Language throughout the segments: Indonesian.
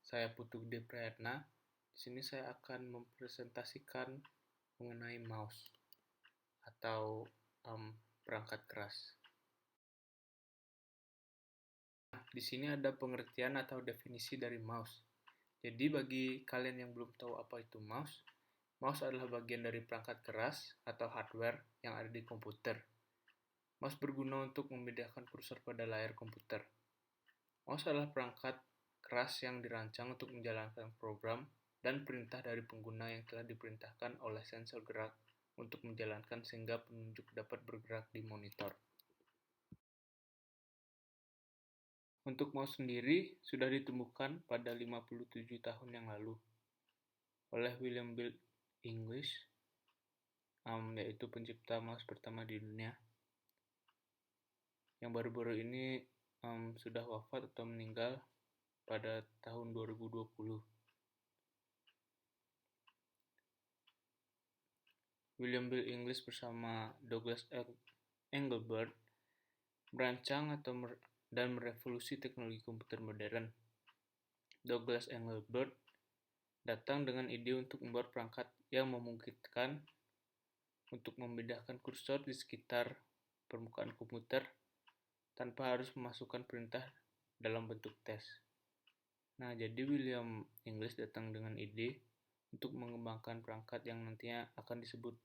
Saya Putu Gede Prayatna. Di sini saya akan mempresentasikan mengenai mouse atau perangkat keras. Nah, di sini ada pengertian atau definisi dari mouse. Jadi bagi kalian yang belum tahu apa itu mouse, mouse adalah bagian dari perangkat keras atau hardware yang ada di komputer. Mouse berguna untuk memindahkan kursor pada layar komputer. Mouse adalah perangkat keras yang dirancang untuk menjalankan program dan perintah dari pengguna yang telah diperintahkan oleh sensor gerak untuk menjalankan sehingga penunjuk dapat bergerak di monitor. Untuk mouse sendiri sudah ditemukan pada 57 tahun yang lalu oleh William Bill English, yaitu pencipta mouse pertama di dunia, yang baru-baru ini sudah wafat atau meninggal pada tahun 2020. William Bill English bersama Douglas Engelbart merancang dan merevolusi teknologi komputer modern. Douglas Engelbart datang dengan ide untuk membuat perangkat yang memungkinkan untuk memindahkan kursor di sekitar permukaan komputer tanpa harus memasukkan perintah dalam bentuk tes. Nah, jadi William English datang dengan ide untuk mengembangkan perangkat yang nantinya akan disebut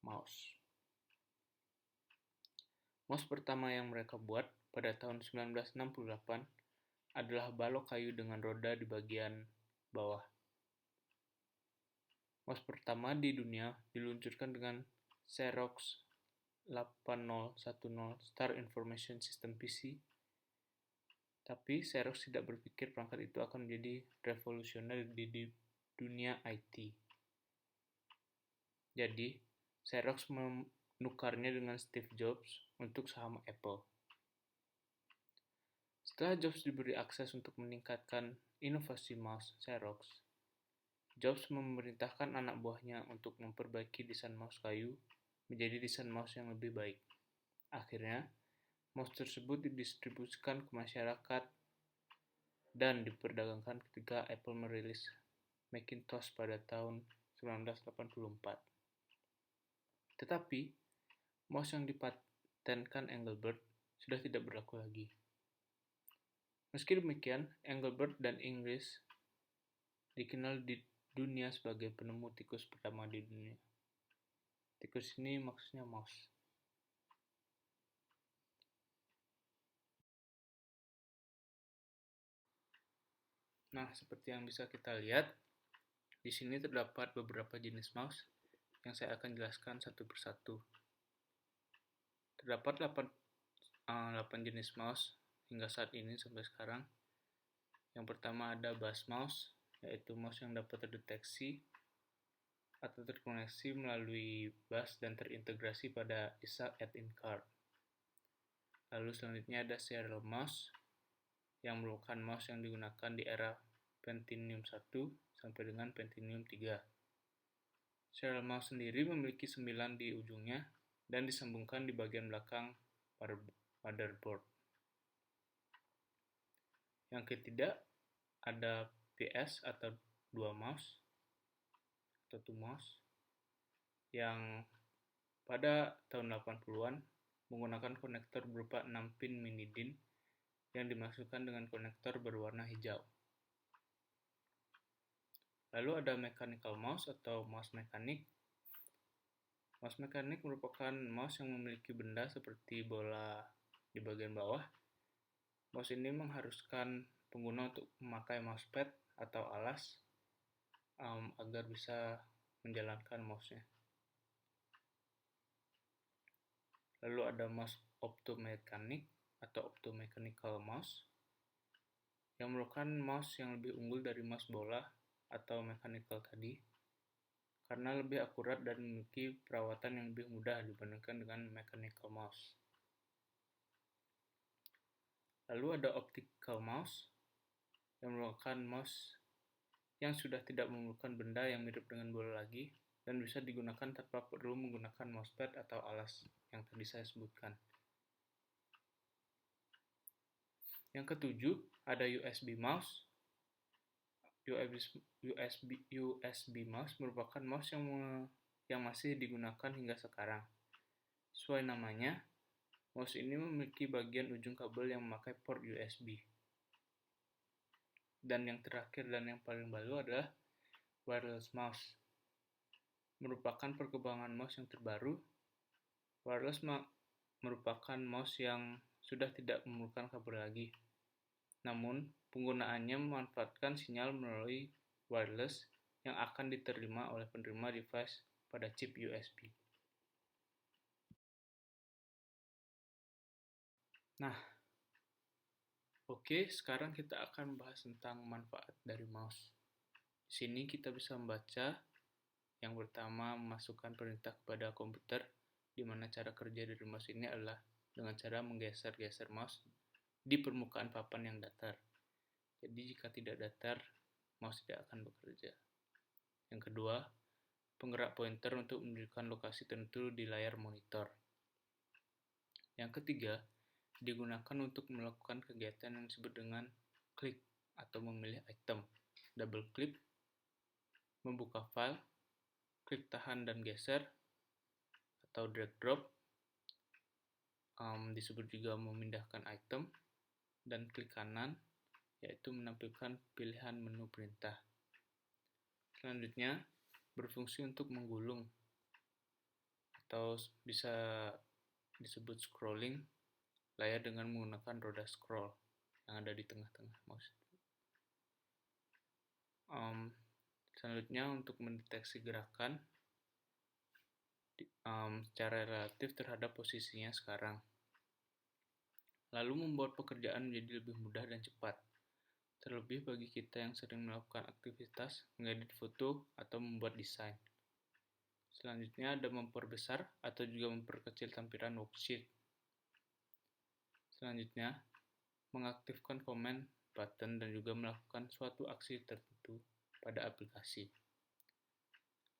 mouse. Mouse pertama yang mereka buat pada tahun 1968 adalah balok kayu dengan roda di bagian bawah. Mouse pertama di dunia diluncurkan dengan Xerox 8010 Star Information System PC, tapi Xerox tidak berpikir perangkat itu akan menjadi revolusioner di dunia IT. Jadi, Xerox menukarnya dengan Steve Jobs untuk saham Apple. Setelah Jobs diberi akses untuk meningkatkan inovasi mouse Xerox, Jobs memerintahkan anak buahnya untuk memperbaiki desain mouse kayu menjadi desain mouse yang lebih baik. Akhirnya, mouse tersebut didistribusikan ke masyarakat dan diperdagangkan ketika Apple merilis Macintosh pada tahun 1984. Tetapi, mouse yang dipatenkan Engelbart sudah tidak berlaku lagi. Meski demikian, Engelbart dan English dikenal di dunia sebagai penemu tikus pertama di dunia. Tikus ini maksudnya mouse. Nah, seperti yang bisa kita lihat, di sini terdapat beberapa jenis mouse yang saya akan jelaskan satu persatu. Terdapat 8 jenis mouse hingga saat ini sampai sekarang. Yang pertama ada bus mouse, yaitu mouse yang dapat terdeteksi atau terkoneksi melalui bus dan terintegrasi pada ISA add-in card. Lalu selanjutnya ada serial mouse, yang merupakan mouse yang digunakan di era Pentium 1 sampai dengan Pentium 3. Serial mouse sendiri memiliki 9 di ujungnya dan disambungkan di bagian belakang motherboard. Yang ketiga ada PS atau dua mouse atau two mouse yang pada tahun 80-an menggunakan konektor berupa 6 pin mini DIN yang dimasukkan dengan konektor berwarna hijau. Lalu ada mechanical mouse atau mouse mekanik. Mouse mekanik merupakan mouse yang memiliki benda seperti bola di bagian bawah. Mouse ini mengharuskan pengguna untuk memakai mousepad atau alas agar bisa menjalankan mouse-nya. Lalu ada mouse optomekanik atau optomechanical mouse yang merupakan mouse yang lebih unggul dari mouse bola atau mechanical tadi karena lebih akurat dan memiliki perawatan yang lebih mudah dibandingkan dengan mechanical mouse. Lalu ada optical mouse yang merupakan mouse yang sudah tidak memerlukan benda yang mirip dengan bola lagi dan bisa digunakan tanpa perlu menggunakan mousepad atau alas yang tadi saya sebutkan. Yang ketujuh ada USB mouse USB mouse merupakan mouse yang masih digunakan hingga sekarang. Sesuai namanya, mouse ini memiliki bagian ujung kabel yang memakai port USB. Dan yang terakhir dan yang paling baru adalah wireless mouse. Merupakan perkembangan mouse yang terbaru. Wireless merupakan mouse yang sudah tidak memerlukan kabel lagi. Namun, penggunaannya memanfaatkan sinyal melalui wireless yang akan diterima oleh penerima device pada chip USB. Nah, oke, sekarang kita akan membahas tentang manfaat dari mouse. Di sini kita bisa membaca yang pertama, memasukkan perintah kepada komputer, di mana cara kerja dari mouse ini adalah dengan cara menggeser-geser mouse di permukaan papan yang datar. Jadi jika tidak datar, mouse tidak akan bekerja. Yang kedua, penggerak pointer untuk menunjukkan lokasi tertentu di layar monitor. Yang ketiga, digunakan untuk melakukan kegiatan yang disebut dengan klik atau memilih item, double klik, membuka file, klik tahan dan geser, atau drag drop, disebut juga memindahkan item, dan klik kanan, yaitu menampilkan pilihan menu perintah. Selanjutnya, berfungsi untuk menggulung, atau bisa disebut scrolling, layar dengan menggunakan roda scroll yang ada di tengah-tengah mouse. Selanjutnya, untuk mendeteksi gerakan secara relatif terhadap posisinya sekarang. Lalu membuat pekerjaan menjadi lebih mudah dan cepat. Terlebih bagi kita yang sering melakukan aktivitas, mengedit foto, atau membuat desain. Selanjutnya ada memperbesar atau juga memperkecil tampilan worksheet. Selanjutnya, mengaktifkan komen, button, dan juga melakukan suatu aksi tertentu pada aplikasi.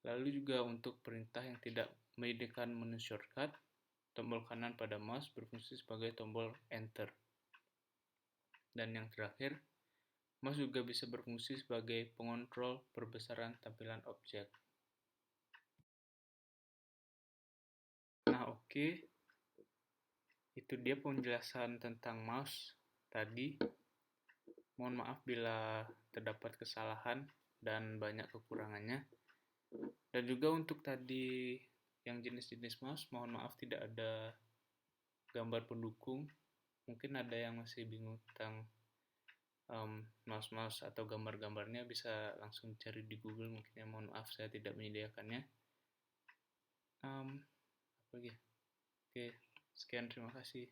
Lalu juga untuk perintah yang tidak menyediakan menu shortcut, tombol kanan pada mouse berfungsi sebagai tombol Enter. Dan yang terakhir, mouse juga bisa berfungsi sebagai pengontrol perbesaran tampilan objek. Nah, oke. Itu dia penjelasan tentang mouse tadi. Mohon maaf bila terdapat kesalahan dan banyak kekurangannya. Dan juga untuk tadi yang jenis-jenis mouse, mohon maaf tidak ada gambar pendukung. Mungkin ada yang masih bingung tentang mouse-mouse atau gambar-gambarnya, bisa langsung cari di Google. Mungkin ya, mohon maaf saya tidak menyediakannya. Apa lagi? Oke, sekian, terima kasih.